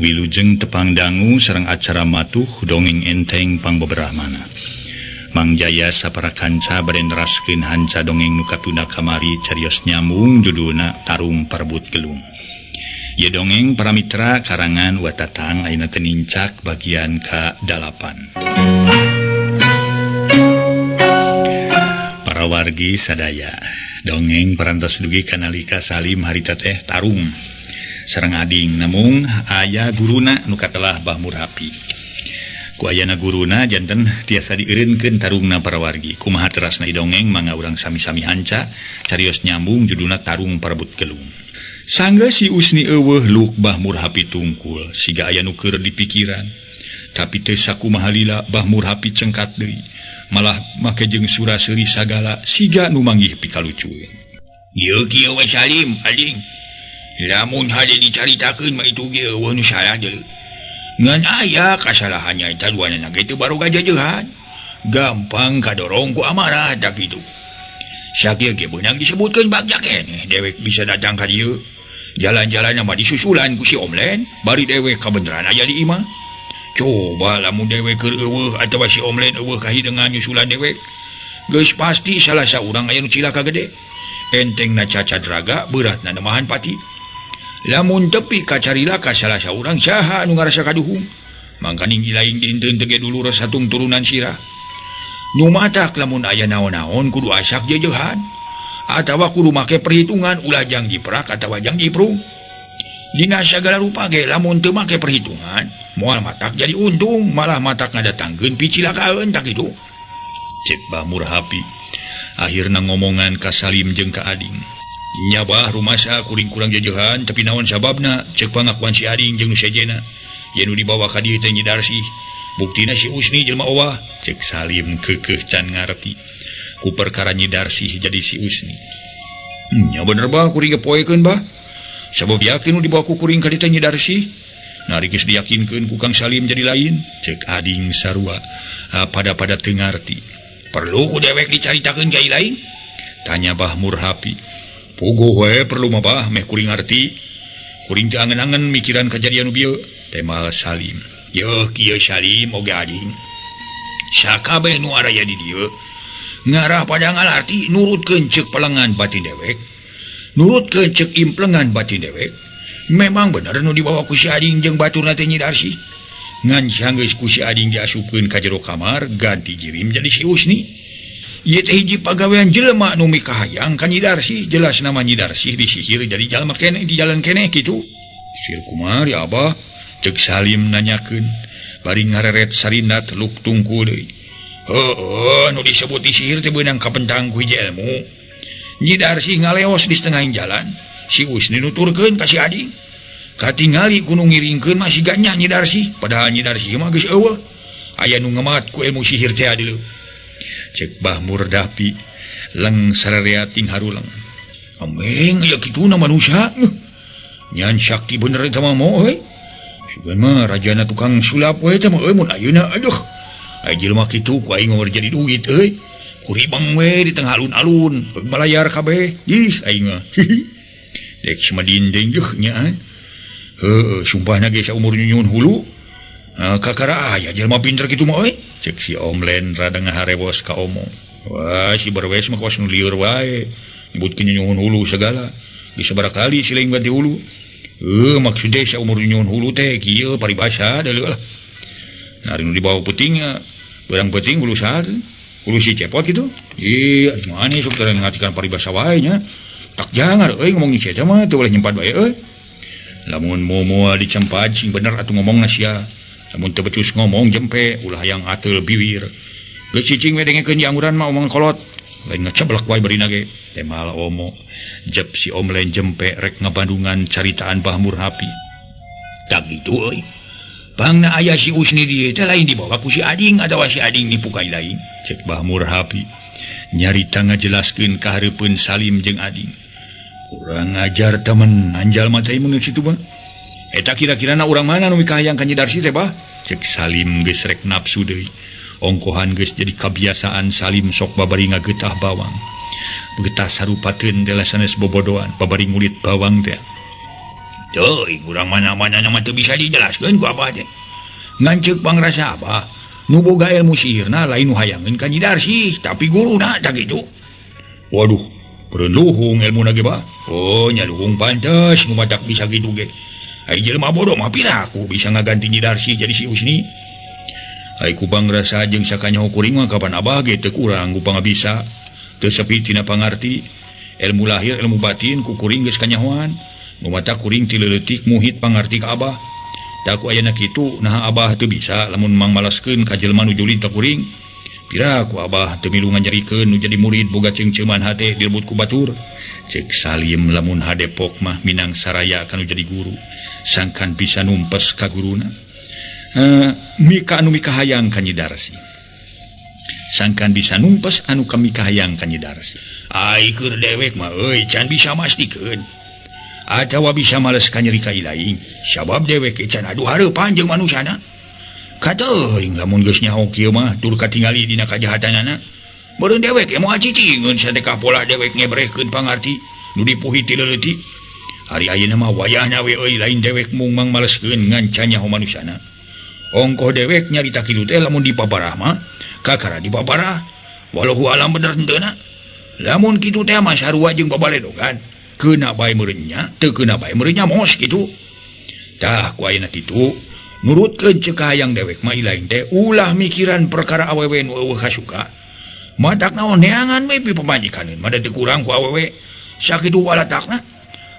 wilujeng tepang dangu sareng acara matuh dongeng enteng pangbeberahmana. Mang Jaya sapara kanca bade neraskeun hanca dongeng nu katunda kamari carios nyambung judulna Tarung Perebut Gelung. Ieu dongeng para mitra karangan Watatang ayeuna teu nincak bagian ka-8. Para wargi sadaya, dongeng parantos dugi kanalika Salim harita teh tarung sareng ading namung aya guruna nu katelah Bah Murhapi. Ku ayana guruna janten tiasa dieureunkeun tarungna para wargi. Kumaha terasna dongeng mangga urang sami-sami hanca carios nyambung judulna Tarung Perebut Gelung. Sangga si Usni eueuh luk Bah Murhapi tungkul siga aya nu keur dipikiran. Tapi teu sakumaha lila Bah Murhapi cengkat deui. Malah make jeung sura-seuri sagala siga nu manggih pikalucueun. Ieu kieu we Salim, ading. Lamun hade dicaritakeun mah itu ge eueuh nu salah deui. Ngan aya kasalahannya eta duanana ge teu baru gajajehan. Gampang kadorong ku amarah da kitu. Sakieu ge beunang disebutkeun bagja keneh dewek bisa datang ka dieu. Jalan-jalanna mah disusulan ku si Omlen, bari dewek kabeneran aya di imah. Coba lamun dewek keur eueuh atawa si Omlen eueuh kahideungan nyusulan dewek. Geus pasti salah saurang aya nu cilaka gede. Entengna cacat raga, beratna nemahan pati. Lamun tepi kacarila ka salah saurang saha anu ngarasa kaduhung. Mangkaning ilaing dinteun teu ge dulu satung turunan sirah. Nu matak lamun aya naon-naon kudu asak jejehan atawa kudu make perhitungan ulah jang jiprak atawa jang jiprung. Dina sagala rupa ge lamun teu make perhitungan moal matak jadi untung malah matak ngadatangkeun picilakaan tak kitu. Cek Bah Murhapi akhirna ngomongan ka Salim jeung ka ading. Nya bah rumasa kuring kurang jajahan tapi naon sababna cek pangakuan si ading jeung nu sejena yen nu dibawa ka dieu teh Nyi Darsi. Buktina si Usni jelema owah, cek Salim keukeuh can ngarti ku perkara Nyi Darsi jadi si Usni. Nya bener bah kuring gepoekeun bah. Sabab yakin nu dibawa ku kuring ka dieu teh Nyi Darsi. Nari geus diyakinkeun ku Kang Salim jadi lain, cek ading sarua pada teu ngarti. Perlu ku dewek dicaritakeun ka lain? Tanya Bah Murhapi. Puguh we perlu mah bah meh kuring ngarti. Kuring teu angen-angen mikiran kajadian nu bieu, temal Salim. Yeuh kieu Salim oge ading. Sakabeh nu araya di dieu ngarah pada ngalarti nurutkeun ceuk pelengan batin dewek. Nurutkeun ceuk implengan batin dewek. Memang bener nu dibawa ku si ading jeung baturna teh Nyi Darsi. Ngan sanggeus ku si ading diasupkeun ka jero kamar ganti jirim jadi si Usni. Ieu teh hiji pagawean jelema nu mikahayang ka Nyi Darsi, jelas nama Nyi Darsi disihir jadi jalma keneh di jalan keneh kitu. Sir kumari Abah? Cek Salim nanyakeun, bari ngareret sarindat luk tungkul deui. Heueuh, nu disebut disihir teh beunang kapentang ku hiji ilmu. Nyi Darsi ngaleos di setengahing jalan, si Usni nuturkeun ka si ading. Katingali kudu ngiringkeun mah siga nya Nyi Darsi, padahal Nyi Darsi mah geus eueuh. Aya nu ngamat ku ilmu sihir teh adieu. Cek Bah Murhapi leng sararea ting harulang. Ameng aya kituna manusia. Nyan sakti bener eta mah moh euy. Sugan mah rajana tukang sulap we teh mah euy mun ayeuna aduh. Aya jelema kitu ku aing ngeueur jadi duit euy. Kuribang we di tengah alun-alun, balayar kabeh. Ih aing mah. Dek semadindeng deuh nya. Heueuh sumpahna ge saumur nyunyun hulu. Kakara aya jelema pinter kitu mah euy. Cek si Omlen rada ngaharewos ka omong. Wah si berwes mah kos nu lieur wae. Nyebutkeun nyunyun hulu segala. Bisa barakali si lain ganti hulu. Maksudnya saumur nyunyun hulu teh kieu paribasa deuleu lah. Nari nu dibawa peutingnya barang peuting hulu saha teh? Hulu si cepot kitu. Ih mane sok teu ngatikan paribasa wae nya. Tak jangar euy ngomong nya eta mah teu boleh nyempad wae euy. Lamun moal dicempad sing bener atuh ngomongna sia. Lamun teu betus ngomong jempe ulah hayang ateul biwir. Geus cicing we dengekeun janguran mah omong kolot. Lain ngaceblek wae barina ge. Temal omo. Jep si Omlen jempe rek ngabandungan caritaan Bah Murhapi. Tak gitu euy. Pangna aya si Usni dieu teh lain dibawa ku si ading atawa si ading dipukai lain. Cek Bah Murhapi. Nyarita ngajelaskeun ka hareupeun Salim jeung ading. Kurang ajar temen anjal mah teh mun kitu mah. Eta kira-kirana urang mana nu mikahayang ka Nyi Darsi teh bah? Cek Salim geus rek nafsu deui. Ongkohan geus jadi kabiasaan Salim sok babari ngageutah bawang. Getah sarupateun dela sanes bobodoan babari ngulit bawang teh. kurang mana-mana nama tuh bisa dijelaskan ku Abah teh. Ngancek pangrasa Abah, nu boga ilmu sihirna lain nu hayangeun ka Nyi Darsi, tapi guruna tak gitu. Waduh, perenduhung ilmu nage ba? Oh, nyaluhung pantes nu matak bisa gitu ge. Ai jelema bodoh mah piraku bisa ngaganti Nyi Darsi jadi si Usni. Ai ku pangrasa jeung sakanyaho kuring mah kapan Abah ge teu kurang ku pangabisa, teu sepi tina pangarti. Ilmu lahir ilmu batin ku kuring geus kanyahoan. Nu matak kuring ti leuletik muhit pangarti ka Abah. Da ku ayeuna kitu naha Abah teu bisa lamun mang malaskeun ka jelema nu julid ka kuring. Pira ku Abah teu milu ngajarikeun nu jadi murid boga ceungceuman hate direbut ku batur. Cek Salim lamun hadepok mah minang saraya kanu jadi guru. Sangkan bisa numpes ka guruna. Mika anu mika hayang ka Nyi Darsi. Sangkan bisa numpes anu kami kahayang ka Nyi Darsi. Ai keur dewek mah euy can bisa mastikeun. Atawa bisa males ka nyeri ka ilaing. Sabab dewek can adu hareupan jeung manusana. Kateuing lamun geus nyaho kieu mah tur katingali dina kajahatanana. Beureun dewek moal cicingeun sadeka pola dewek ngebrehkeun pangarti nu dipuhi ti leuleutik. Hari ayeuna mah wayahna we euy lain dewek mung mang maleskeun ngan can nyaho manusana. Ongkoh dewek nyarita kitu teh lamun dipaparah mah kakara dipaparah. Walau alam bener henteuna. Lamun kitu teh mah sarua jeung babaledogan. Keuna bae meureunnya, teu keuna bae meureunnya mos kitu. Tah ku ayeuna kitu, nurutkeun ceuk hayang dewek mah ilaing teh ulah mikiran perkara awewe nu eueuh kasuka. Matak naon neangan we pi pamajikaneun, mada teu kurang ku awewe. Sakitu walatakna.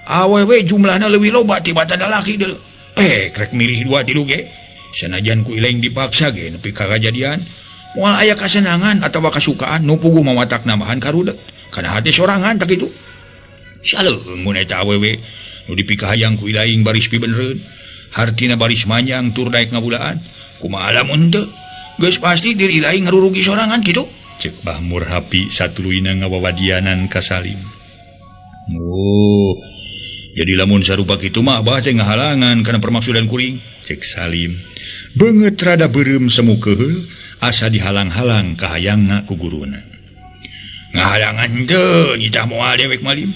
Awewe jumlahna leuwih loba tibatan lalaki deul. Krek milih 2-3 ge. Sanajan ku ilaing dipaksa ge nepi ka kajadian, moal aya kasenangan atawa kasukaan nu puguh mawatak namahan karudek. Kana hate sorangan tak kitu. Saleueung mun eta awewe nu dipika hayang ku ilaing baris pi benereun. Hartina baris manjang tur daek ngabulaan. Kumaha lamun teu? Geus pasti diri ilaing ngarurugi sorangan kitu. Cek Bah Murhapi satuluina ngawawadianan ka Salim. Oh, jadi lamun sarupa kitu mah Abah teh ngahalangan kana permaksudan kuring. Cek Salim. Beungeut rada beureum semu keheul asa dihalang-halang kahayangna ku guruna. Ngahalangan teu nyitah moal dewek malim.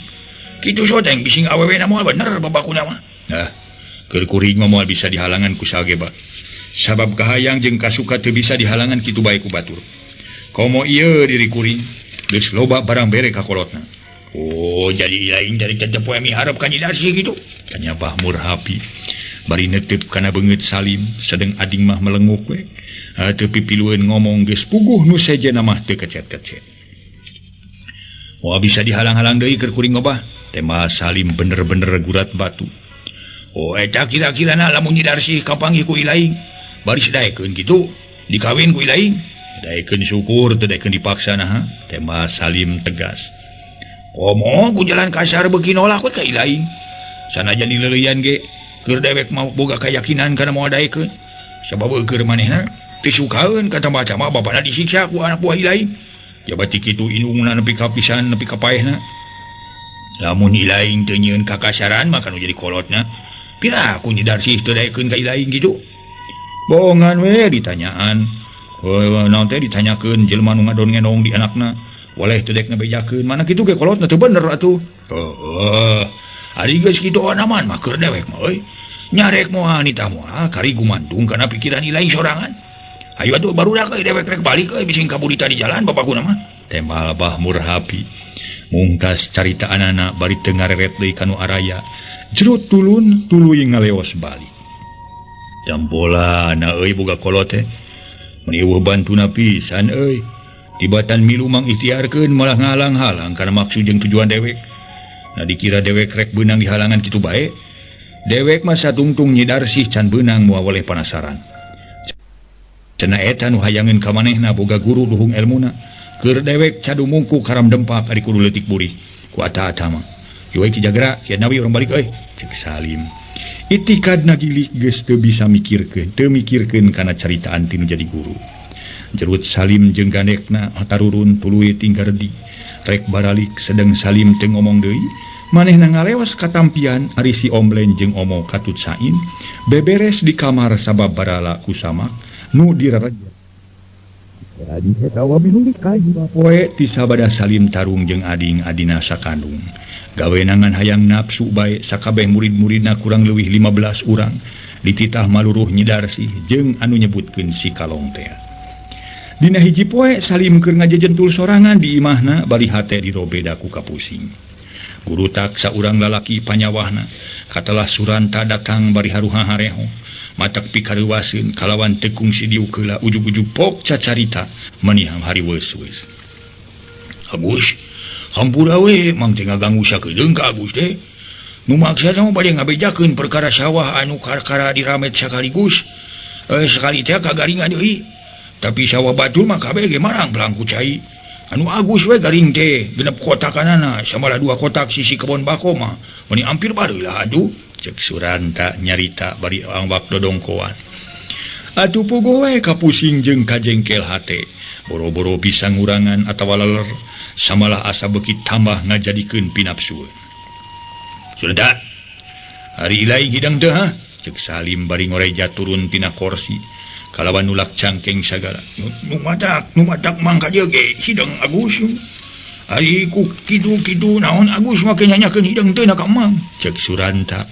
Kitu soteng bising awewena moal bener babakuna mah. Keur kuring mah moal bisa dihalangan ku sageba. Sabab kahayang jeung kasuka teu bisa dihalangan kitu bae ku batur. Komo ieu diri kuring geus loba barang bere ka kolotna. Oh, jadi lain dari tetep poe miharep ka Nyi Darsi kitu. Tanya Bah Murhapi. Bari netep kana beungeut Salim sedeng ading mah melenguk we. Teu pipilueun ngomong geus puguh nu sejena mah teu kecet-kecet. Moal bisa dihalang-halang deui keur kuring Abah. Tema Salim bener-bener gurat batu. Oh, eta kira-kirana lamun Nyi Darsi kapanggih ku ilaing, baris daekeun kitu, dikawin ku ilaing. Daekeun syukur teu daekeun dipaksa naha. Tema Salim tegas. Komo ku jalan kasar beuki nolak we ka ilaing. Sanajan dileuleyan ge, keur dewek mau boga kayakinan kana moal daekeun. Sabab keur manehna teu sukaeun kata baca mah bapana disiksa ku anak buah ilaing. Jabati kitu inungna nepi ka pisan nepi ka paehna. Lamun ilaing teu nyieun kakasaran maka nu jadi kolotna. Pira ku Nyi Darsi teu daekeun ka ilaing kitu. Bohongan we ditanyaan. Naon teh ditanyakeun jelema nu ngadon-ngendong di anakna. Waleh teu dek ngabejakeun mana kitu ge kolotna teu bener atuh. Ari geus kitu anaman mah keur dewek mah euy. Nyarek moal nitah moal kari gumantung kana pikiran ilaing sorangan. Hayu atuh barudak euy dewek rek balik euy bising kabudita di jalan bapakuna mah. Temal Bah Murhapi. Mungkas carita anana bari teu ngareret deui kanu araya. Jerut tulun tuluy ngaleos balik. Jambola na euy boga kolot teh. Mun eueuh bantuna pisan euy. Tibatan milu mang ikhtiarkeun malah ngahalang-halang kana maksud jeung tujuan dewek. Nah dikira dewek rek beunang dihalangan kitu bae. Dewek mah satungtung Nyi Darsi can beunang moal waleh panasaran. Cenah eta nu hayangeun ka manehna boga guru duhung elmuna. Keur dewek cadu mungku karam dempak ari kudu leutik buri. Ku ata-ata mah. Yo ki jagra, kieu nabi urang balik euy. Cek Salim. Itikadna gilih geus teu bisa mikirkeun, teu mikirkeun kana caritaan tinu jadi guru. Jerut Salim jeung gandekna tarurun tuluy tinggardi. Rek baralik sedeng Salim teu ngomong deui, manehna ngaleos katampian ari si Omlen jeung Omo Katut Sain beberes di kamar sabab barala ku samak nu diraraja. Jadi eta wa bingung kaji poe ti sabada Salim tarung jeung ading adina sakandung. gawenangan hayang nafsu baik sakabeh murid-muridna kurang lebih 15 orang dititah maluruh nyidarsi jeung anu nyebutkeun si kalong teh. Dina hiji poe Salim keur ngajejentul sorangan di imahna bari hate dirobeda ku kapusing. Guru tak saurang lalaki panyawahna katalah Suranta datang bari haruha hareho matak pikareuwaseun kalawan tekung si diu keula ujug-ujug pok cacarita maniham hari weus-weus. Agus, hampura we mang teh ngaganggu sakedeung ka Agus teh. Nu maksudna bade ngabejakeun perkara sawah anu karkara diramet sakaligus. Sekali teh kagaringan deui. Tapi sawah batur mah kabeh ge marang pelangku cai. Anu Agus we garing teh genep kotakanana samala 2 kotak sisi kebon bako mah meni hampir barulah atuh cek Suranta nyarita bari angbak dodongkoan. Atuh puguh we kapusing jeung kajengkel hate boro-boro bisa ngurangan atawa leler samalah asa beuki tambah ngajadikeun pinapsueun. Suranta hari ilaing hidang teu ha cek Salim bari ngoreja turun tina kursi kalawan nulak cangkeng sagala. Nu matak mangka dieu ge hidang Agus. Ari ku kitu-kitu naon Agus make nyanyakeun hidang teu na ka Mang cek Suranta.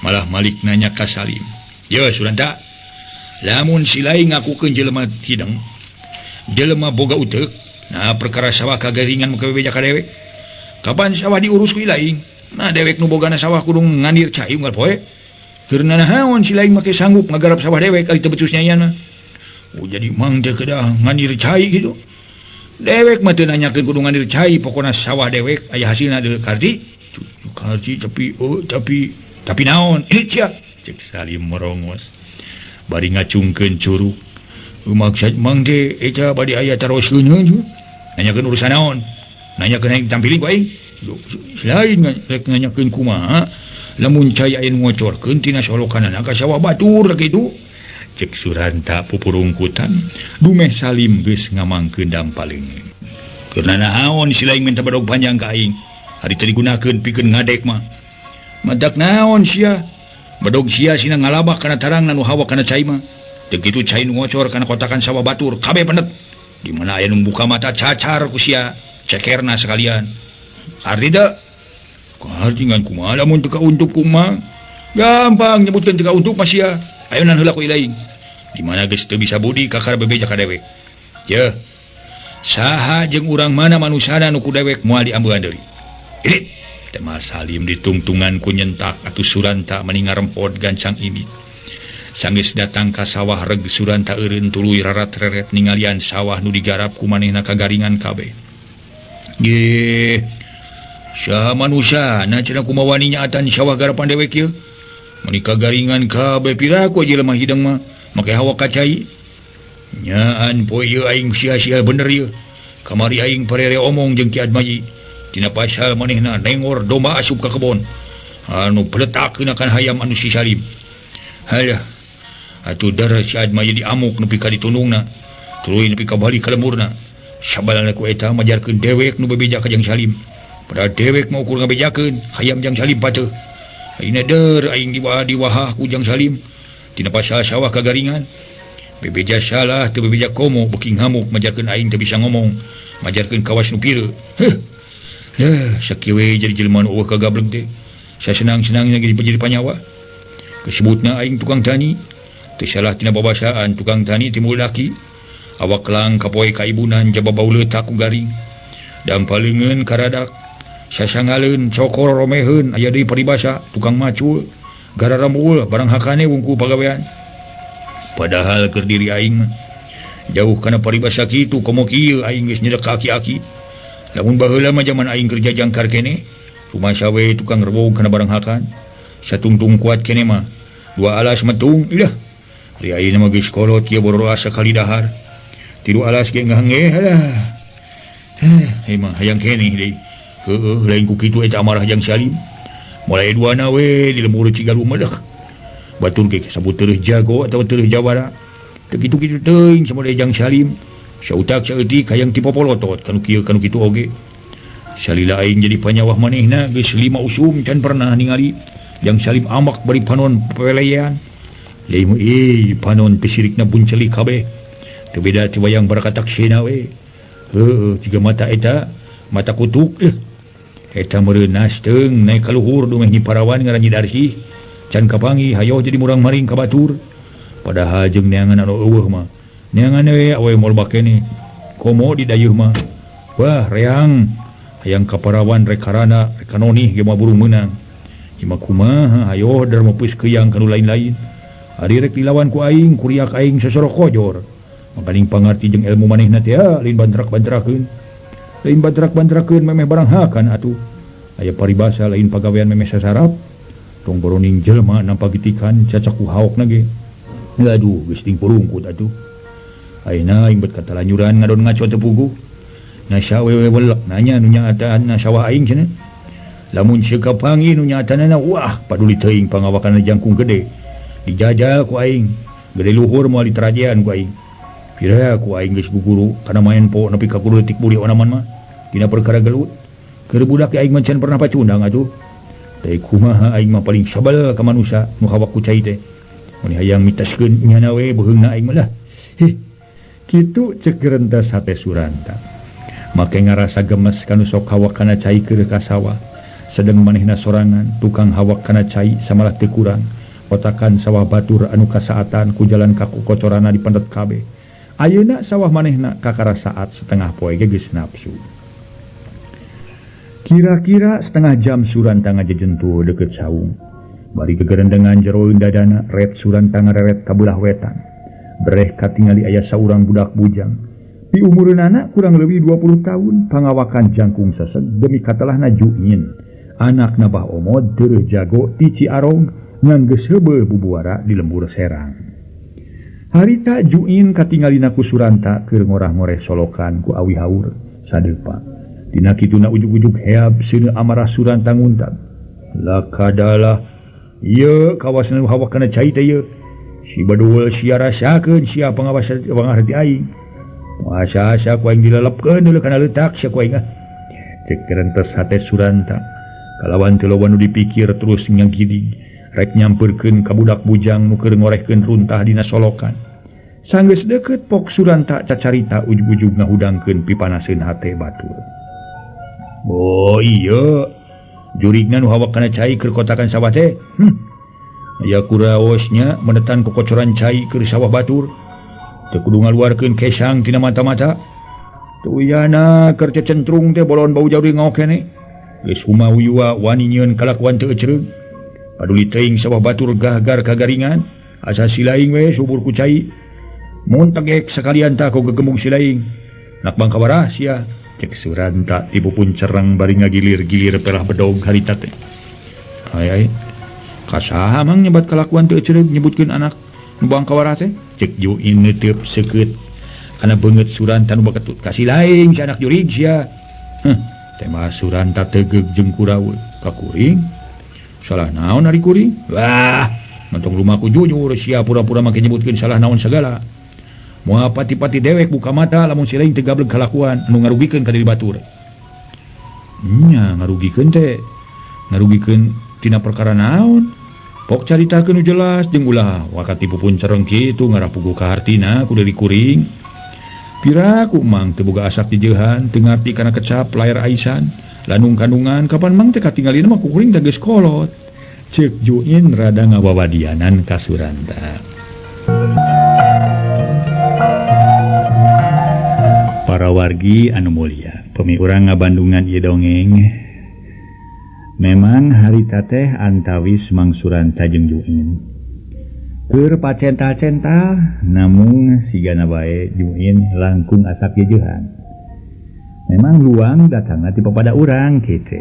Malah malik nanya ka Salim. Ye Suranta, lamun si lain ngakukeun jelema hidang, jelema boga uteuk, nah perkara sawah kagaringan make bebeja ka dewek. Kapan sawah diurus ku ilaing? Nah dewek nu bogana sawah kudu ngandir cai unggal poe. Karena nahawan si lain make sanggup ngagarap sawah dewek ari teu becus nyayan mah. Jadi mang teh kedah ngandir cai gitu. Dewek mah teu nanyakeun kudu ngandir cai, pokona sawah dewek aya hasilna deuleu karti. Karti tapi naon? Ini cia cek Salim merongos. Bari ngacungkeun curug. Maksud mang teh eta bade aya taroskeun heuh. Nanyakeun urusan naon? Nanyakeun aing tampilin ku aing. Lain rek nanyakeun kumaha? Lamun cai aing ngocorkeun tina solokanana ka sawah batur kitu. Cek Suranta pupurungkutan dumeh Salim geus ngamangkeun dampaleungeun. Keurna naon si lain minta badog panjang ka aing. Hari teh digunakeun pikeun ngadek mah. Madak naon sia? Badog sia sina ngalabak kana tarang nu hawa kana cai mah. Teu kitu cai nu ngocor kana kotakan sawah batur kabeh pendet. Di mana aya nu buka mata cacar ku sia cekerna sekalian. Arti da kahartingan kumaha lamun teu kauntuk kumaha? Gampang nyebutkeun teu kauntuk mah sia. Ayeuna heula ku ilaing. Di mana geus teu bisa budi kakar bebeja ka dewek. Ye. Saha jeung urang mana manusana nu ku dewek moal diambeun deui. Ini tema Salim ditungtungan ku nyentak atuh Suranta meninga rempot gancang ini. Sanggeus datang ka sawah reg Suranta eureun tuluy rarat-reret ningalian sawah nu digarap ku manehna kagaringan kabeh. Ye. Saha manusana cenah kumaha nyaatan sawah garapan dewek ieu? Mani kagaringan kabeh piraku jelema hidang mah make hawa kacai. Nyaan poe ieu aing sia-sia bener ieu. Kamari aing parere omong jeung Ki Admaji. Tina pasal manehna nengor domba asup ka kebon. Anu peletakeun akan hayam anu si Salim. Halah. Atuh darah si Admaji diamuk nepi ka ditundungna. Tuluy nepi ka bali ka lemurna. Sabalana ku eta majarkeun dewek nu bebeja ka jeung Salim. Padahal dewek mau ukur ngabejakeun hayam jeung Salim pateuh. Aina der aing diwahah ku jeung Salim. Tina pasal sawah kagaringan. Bebeja salah teu bebeja komo beuki ngamuk majarkeun aing teu bisa ngomong. Majarkeun kawas nu pireu. Yah, sakieu we jadi jelema nu eueuh kagableng teh. Sasenang-senangna ge jadi panyawa. Kesebutna aing tukang tani. Teu salah tina babasaan tukang tani ti laki. Awak lang kapoe ka ibunan jaba bau leutak ku garing. Dampaleungeun karadak. Sasangaleun cokor romeheun aya deui paribasa tukang macul. Garara muul barang hakane wungku pagawean. Padahal keur diri aing jauh kana paribasa kitu komo kieu aing geus nyedek ka aki-aki. Lamun baheula mah zaman aing kerja jangkar kene, rumah sawe tukang rebog kana barang hakan. Satungtung kuat kene mah, 2 alas metung, ilah. Ari ayeuna mah geus kolot kieu bororo asa kali dahar. 3 alas ge ngahenge halah. Emang hayang kene deui. Heueuh lain ku kitu eta amarah jeung Salim. Mulai duana we di lembur cigalu meuleuk. Batur ge sabut teureus jago atawa teureus jawara. Teu kitu-kitu teuing samode jeung Salim. Sautak saeutik hayang ti popolotot kanu kieu kanu kitu oge. Salila aing jadi panyawah manehna geus 5 usum can pernah ningali jeung Salim amak bari panon pepelean. Lain panon pesirikna buncelik kabeh. Teu beda ti wayang barakatak sena we. Heueuh jiga mata eta mata kutuk eta meureunas teung naik ka luhur dumeh Nyi Parawan ngaran Nyi Darsi can kapangi hayo jadi murang maring ka batur padahal jeung neangan anu eueuh mah neangan we awe moal bakene komo di dayeuh mah wah reang hayang ka Parawan rek karana rek kanoni ge mah burung meunang ieu kumaha hayo dar mepeus keuyang kanu lain-lain ari rek dilawan ku aing kuriak aing sasorok kojor makaning pangarti jeung ilmu manehna teh lain bantrak-bantrakeun lain bantrak-bantrakeun memeh barang hakan atuh aya paribasa lain pagawean memeh sasarap tong boroning jelema nampa gitikan cacak ku haokna ge aduh geus ting purungkut atuh ayeuna aing bet katalanyuran ngadon ngaco teu puguh na sawewe welek nanya nu nyaataanna sawah aing cenah lamun sieu kapangi nu nyaataanna wah paduli teuing pangawakanna jangkung gede dijajal ku aing gede luhur moal diterajean ku aing pira ku aing geus guguru kana main po nepi ka kudu detik buri onaman mah dina perkara gelut keur budak aing mah can pernah pacundang atuh teh kumaha aing mah paling sabal ka manusia nu hawak ku cai teh mun hayang mitaskeun nyana we beheungna aing mah lah kitu ceuk rentas hate Suranta make ngarasa gemes kanu sok hawak kana cai keur ka sawah sedeng manehna sorangan tukang hawak kana cai samalah teu kurang otakan sawah batur anu kasaatan ku jalan kaku kocorana dipendet kabeh ayeuna sawah manehna kakarasaat setengah poe geus nafsu kira-kira setengah jam Suranta ngajejentuh deket saung bari gegerendengan jero dadana ret Suranta ngareret ka beulah wetan bereh katingali aya saurang budak bujang di umureunana kurang leuwih 20 tahun pangawakan jangkung seseg demi katelahna Juin anakna Bah Omod teu jago ti Ciarong ngan geus heubeul bubuara di lembur Serang harita Juin katingalina ku Suranta keur ngorah-ngoreh solokan ku awi haur sadeupa dina kituna ujug-ujug heab seuneu amarah Suranta nguntab lakadalah ieu kawasan hawak kana cai teh ieu si baduul sia rasakeun sia pangarti aing asa-asa ku aing dilelepkeun deuleu kana leutak sia ku aing ceuk rentes hate Suranta kalawan teu loba nu dipikir terus ngagiding rek nyampeurkeun ka budak bujang nu keur ngorehkeun runtah dina solokan sanggeus deukeut pok Suranta cacarita ujug-ujug ngahudangkeun pipanaseun hate batur oh iya jurigna nu hawak kana cai keur kotakan sawah teh aya kuraosnya menetan kokocoran cai keur sawah batur teu kudu ngaluarkeun kesang tina mata-mata teu uyana keur cecentrung teh bolon bau jauh ngaok keneh geus humawiyua wani nyieun kalakuan teu ecereug paduli teuing sawah batur gahgar kagaringan asa silaing we subur ku cai mun tegek sakalian tah ku gegemung silaing nak bangka warah sia cek Suranta tipu pun cereng bari ngagilir-gilir pelah bedog harita teh ai kasaha mang nyebat kalakuan teu ecereug nyebutkeun anak nu bangka warah teh cek Juin neuteub seukeut kana beungeut Suranta nu baketut ka silaing si anak jurig sia teh mah Suranta tegeug jeung kuraul ka kuring salah naon ari kuring wah mentong lumaku jujur sia pura-pura make nyebutkeun salah naon sagala moal pati-pati dewek buka mata lamun si lain teu gablek kalakuan anu ngarugikeun ka diri batur nya ngarugikeun teh ngarugikeun tina perkara naon pok caritakeun nu jelas jeung ulah wakati pupun cereng kitu ngarah puguh ka hartina ku deui kuring piraku mang teu boga asak dijeuhan teu ngarti kana kecap layar aisan lanung kandungan kapan mang teh katinggalina mah ku kuring teh geus kolot ceuk Juin rada ngawawadianan ka Suranta para wargi anu mulia pemi urang ngabandungan ieu dongeng memang harita teh antawis Mang Suranta jeung Juin keur pacenta-centa namun sigana bae Juin langkung asak jejehan memang luang datangna ti papada urang kitu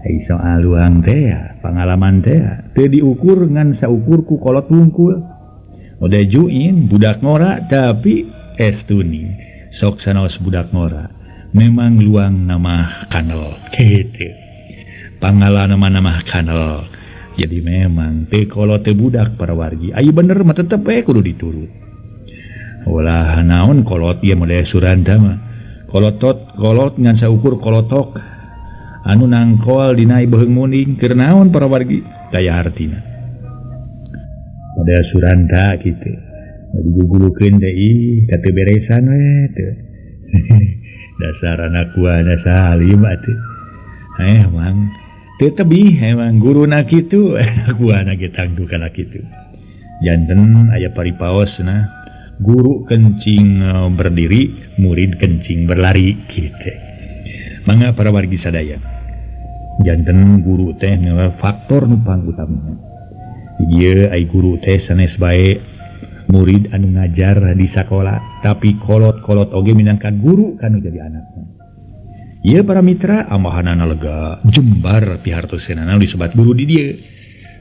ai soal luang teh pangalaman teh teu diukur ngan saukur ku kolot wungkul ode Juin budak ngora tapi estuni sok sanaos budak ngora memang luang nama kanel kitu pangalaman nama kanel jadi memang teu kolot teu budak para wargi aya bener mah tetep we kudu diturut ulah naon kolot ieu model Suranta mah kolot ngan saukur kolotok anu nangkol dina beheung muning keur naon para wargi daya artina model Suranta kitu digugulukeun deui ka teu beresan we teu dasar anak buahna Salim atuh Mang tebih emang guru nak itu gua anak tangguh kana kitu. Janten aya paripaos nah guru kencing berdiri, murid kencing berlari kitu. Mangga para wargi sadaya. Janten guru teh faktor nu pangutamana. Ieu ai guru teh sanes bae murid anu ngajar di sakola tapi kolot-kolot oge minangka guru kanu jadi anakna. Ieu para mitra amahanana lega jembar pihartoseunana disebat guru di dieu.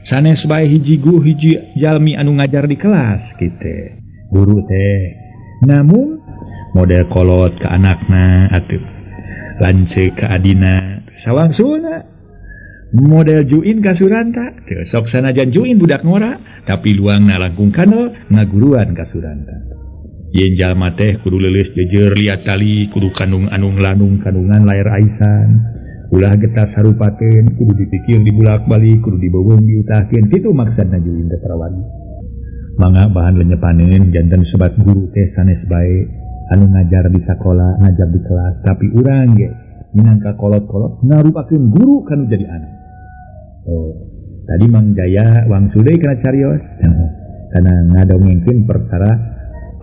Sanes bae hiji guru hiji jalmi anu ngajar di kelas kitu. Guru teh namun model kolot ke anakna atuh. Lance ke adina sawangsuna model juin ka suranta teu sok sanajan juin budak ngora tapi luangna langkung kanal ngaguruan ka suranta. Yen jalma teh kudu leuleus jejer liat tali kudu kandung anu nglanung kandungan lair aisan ulah getas harupakeun kudu dipikir dibulak-balik kudu dibeuweung diutahkeun kitu maksudna juin teh para wargi. Mangga bahan lenyepaneun janten sebat guru teh sanes bae anu ngajar di sakola ngajar di kelas tapi urang ge minangka kolot-kolot ngarupakeun guru kanu jadi anak. Tadi Mang Jaya wangsul deui kana carios kana ngadongengkeun perkara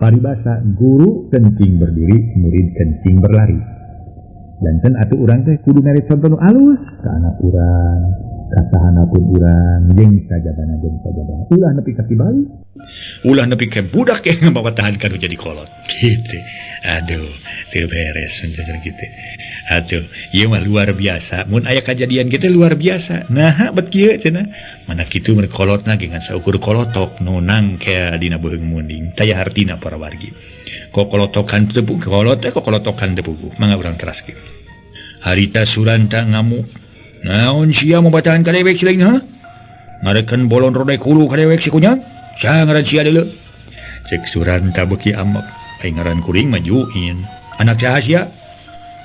paribasa guru kencing berdiri murid kencing berlari. Janten atuh urang teh kudu mere contoh nu alus ka anak urang ka sahanapun urang jeung sajabana ulah nepi ka tibali ulah nepi ka budak yang babatahan kanu jadi kolot kitu. Aduh teu beres mencecer kitu. Atuh ieu mah luar biasa mun aya kajadian kitu luar biasa. Nah bet kieu cenah mana kitu mun kolotna ge ngan saukur kolotok nu nangke dina beuheung munding taya hartina para wargi. Kokolotokan teu puguh kolot kok kolotokan teu puguh mangga urang teraskeun. Harita suranta ngamuk. Naon sia mabatahan ka dewek si lain ha? Ngarekeun bolon rodai kulu ka dewek si kunyang? Sa ngaran sia deuleu. Cek suranta beuki amak. Ai ngaran kuring majuin. Anak saha sia?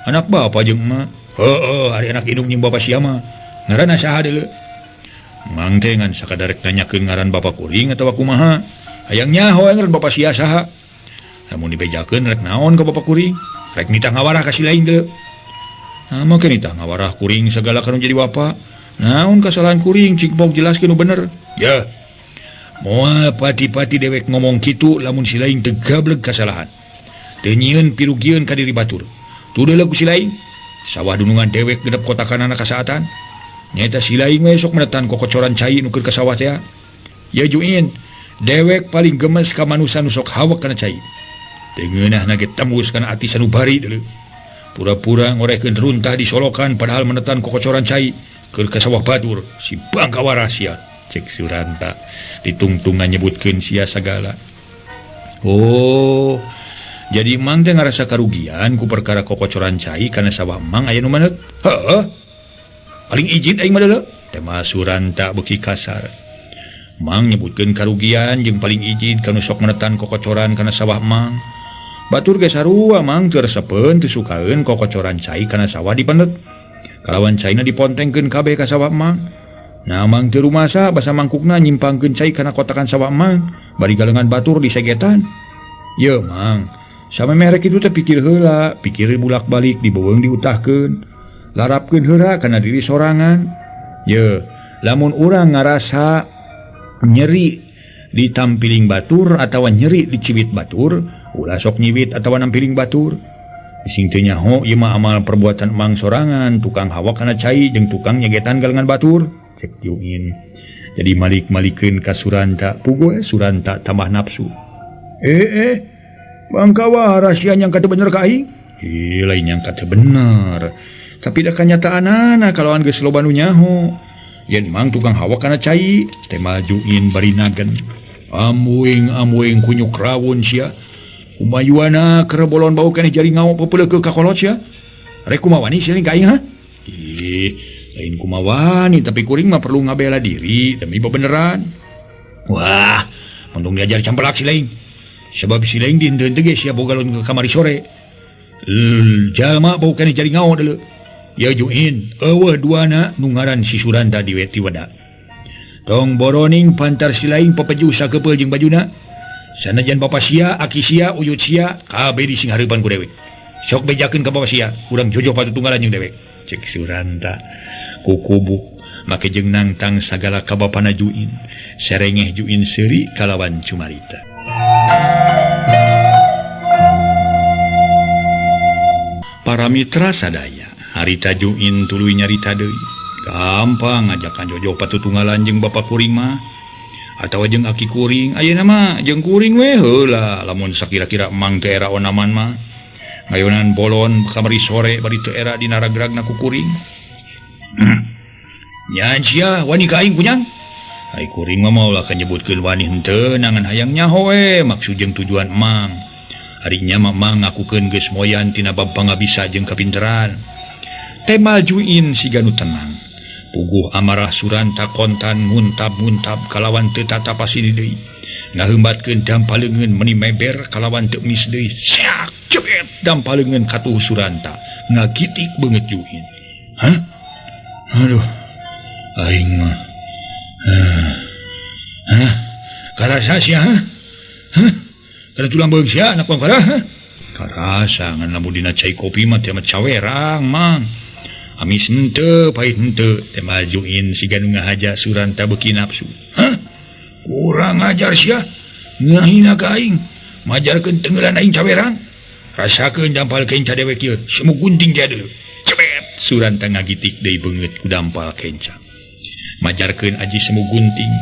Anak bapa jeung emak. Heueuh, ari anak indung jeung bapa sia mah. Ngaranna saha deuleu? Mang teh ngan sakadarek nanyakeun ngaran bapa kuring atawa kumaha? Hayang nyaho ngaran bapa sia saha? Lamun dibejakeun rek naon ka bapa kuring? Rek nitah ngawarah ka si lain deuleu. Maka nitah ngawarah kuring segala kanu jadi bapa. Naon kasalahan kuring cik bok jelaskeun nu bener. Ya. Moal pati-pati dewek ngomong kitu lamun si lain teu gablek kasalahan. Teu nyieun pirugieun ka diri batur. Tu deuleu ku si lain. Sawah dunungan dewek gedep kotakanana kasaatan. Nyaeta si lain we sok menetan kokocoran cai nu keur ka sawah teh. Ya juin, dewek paling gemes ka manusia nu sok hawak kana cai. Teu ngeunahna ge tembus kana ati sanubari deuleu. Pura-pura ngorehkeun runtah disolokan padahal menetan kokocoran cai keur ka sawah batur si bangka waras sia cek suranta ditungtungan nyebutkeun sia sagala. Oh jadi Mang teh ngarasa karugian ku perkara kokocoran cai kana sawah Mang aya nu maneut. Heuh paling izin aing mah deuleu teh mah suranta beuki kasar. Mang nyebutkeun karugian jeung paling izin kana sok menetan kokocoran kana sawah Mang. Batur ge sarua Mang teu resepeun teu sukaeun kokocoran cai kana sawah dipendet. Kalawan caina dipontengkeun kabeh ka sawah Mang. Nah Mang teu rumasa basa mangkukna nyimpangkeun cai kana kotakan sawah Mang bari galengan batur disegetan. Ye Mang, samemeh rek kitu teh pikir heula, pikir bulak-balik dibeuweung diutahkeun. Larapkeun heula kana diri sorangan. Ye, lamun urang ngarasa nyeri di tampiling batur atawa nyeri di cibit batur, ulah sok nyiwit atawa nampiling batur. Sing teu nyaho ieu mah amal perbuatan Mang sorangan, tukang hawak kana cai jeung tukang nyegetan galengan batur. Cek diuin. Jadi malik-malikeun ka suranta, puguh suranta tambah nafsu. Bangka waras sia nyangka teu bener ka aing. Lain nyangka teu bener. Tapi da kanyataanana kalawan geus loba nu nyaho. Yen Mang tukang hawak kana cai, teh majuin barinagen. Amuing kunyuk rawun sia. Umayuana keur bolon bau keneh jari ngawo pepeuleuk ka kolot sia. Rek kumaha wani sia ka aing ha? Lain kumaha wani tapi kuring mah perlu ngabela diri demi bebeneran. Wah, mundung diajar campelak si lain. Sebab si lain dindeun teh ge sia boga lon ke kamari sore. Jalma bau keneh jari ngawo deuleu. Ya juin, eueuh duana nu ngaran si Suranta di wada. Tong boroning pantar si lain papejuh sakepeul jeung bajuna. Sanajan bapa sia, aki sia, uyut sia, kabeh di sing hareupan ku dewek. Sok bejakeun ka bapa sia, urang jojo patutunggalan jeung dewek. cek Suranta kukubuk make jeung nangtang sagala kabapana Juin serengeh Juin seri kalawan Cumarita. Para mitra sadaya harita Juin tuluy nyarita deui gampang ngajakan Jojo patutunggalan jeung Bapak Kuring mah atawa jeung Aki Kuring ayeuna mah jeung Kuring we heula lamun sakira-kira emang teu era onaman mah ngayonan bolon kamari sore bari teu era dina ragragna ku Kuring. Nyan sia wani ka aing kunyang ai Kuring mah maulah kanyebutkeun wani henteu nangan hayang nyaho we maksud jeung tujuan emang harinya mah emang ngakukeun geus moyan tina bab pangabisa jeung kapinteran. Tema Juin siga nu tenang puguh amarah Suranta kontan nguntab-nguntab kalawan teu tatapasini deui ngaheumbatkeun dampaleungeun meuni meber kalawan teu mis deui sak cepet dampaleungeun katuh Suranta ngagitik beungeut Juin. Hah? Aduh aing mah karasa sia kana tulang beung sia anak pangkara karasa ngan lamun dina cai kopi mah teh mah cawerang mang amis henteu pahit henteu teh mah Juin siga nu ngahaja Suranta beuki nafsu. Kurang ajar sia ngahina ka aing majarkeun tenggelan aing cawerang rasakeun dampal kenca dewek ieu semu gunting jadeu cepet Suranta ngagitik deui beungeut ku dampal kenca majarkeun aji semu gunting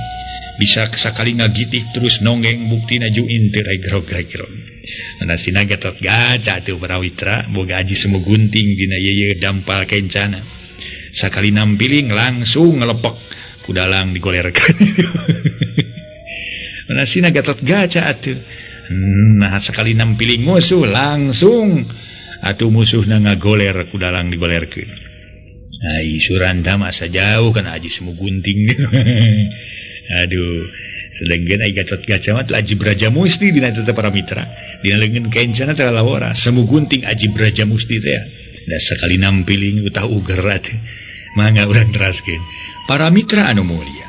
bisa sakali ngagitik terus nonggeng buktina Juin teu rai gerog-gerog anasina Gatot Kaca teu parawitra boga aji semu gunting dina ieu dampal kencana sakali nampiling langsung ngelepek ku dalang digolerkeun. Anasina Gatot Kaca atuh nah sakali nampiling musuh langsung atuh musuhna ngagoler ku dalang digolerkeun. Ai Suranta masa jauh kana aji semu gunting. Aduh sedengkeun ai Gatot Kaca mah aji Braja Musti dina teu para mitra dina leungeun kencana teh lawara semu gunting aji Braja Musti teh da sakali nampiling utah uger teh mangga urang teraskeun para mitra anu mulia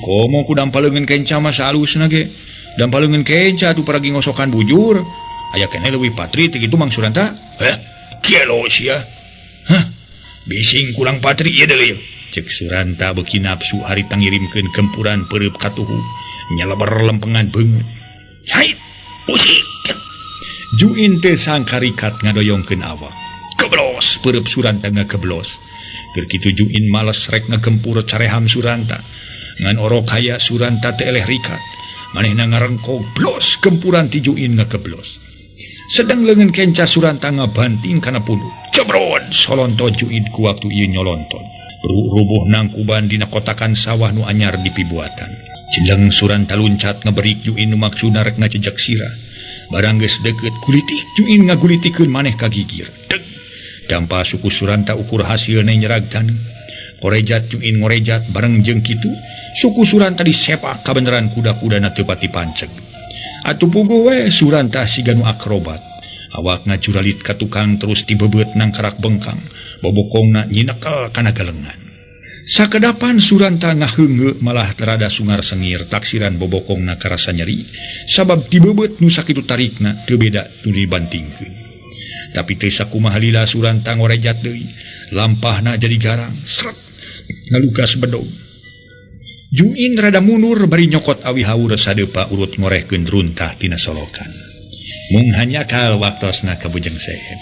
komo ku dampaleungeun kenca mah salusna ge dampaleungeun kenca atuh paragi ngosokan bujur aya keneh leuwih patri teh kitu Mang Suranta kielo sia bising kurang patri ieu deui cek Suranta beuki nafsu harita ngirimkeun gempuran peureub katuhu nyalabar lempengan beungeut hait musik Juin teh sangkarikat ngadoyongkeun awak geblos peureub Suranta ngageblos keur kitu Juin males rek ngagempur careham Suranta ngan orok haya Suranta teh eleh rikat manehna ngarengkog blos gempuran ti Juin ngageblos sedang leungeun kenca Suranta ngabanting kana punduk cebrod solonto Juin ku waktu ieu nyolonton rubuh nangkuban dina kotakan sawah nu anyar di pibuatan cendeung Suranta luncat ngeberik Juin nu maksudna rek ngajejak sirah barang geus deukeut kulitik Juin ngagulitikeun maneh ka gigir deg dampa suku Suranta ukur hasilna nyeragtan korejat Juin ngorejat bareng jeung kitu suku Suranta disepak kabeneran kuda-kudana teu pati panceg atuh puguh we Suranta siga nu akrobat awak ngajuralit ka tukang terus dibebeut nang karak bengkang bobokongna nyinekel kana galengan sakedapan Suranta ngaheungeu malah terada sungar sengir taksiran bobokongna karasa nyeri sabab dibebeut nu sakitu tarikna teu beda nu dibantingkeun tapi teu sakumaha lila Suranta ngorejat deui lampahna jadi garang sret ngalugas bedog Juin rada mundur bari nyokot awi haur sadeupa urut ngorehkeun runtah tina solokan mung hanya kal waktosna kabujeng sehet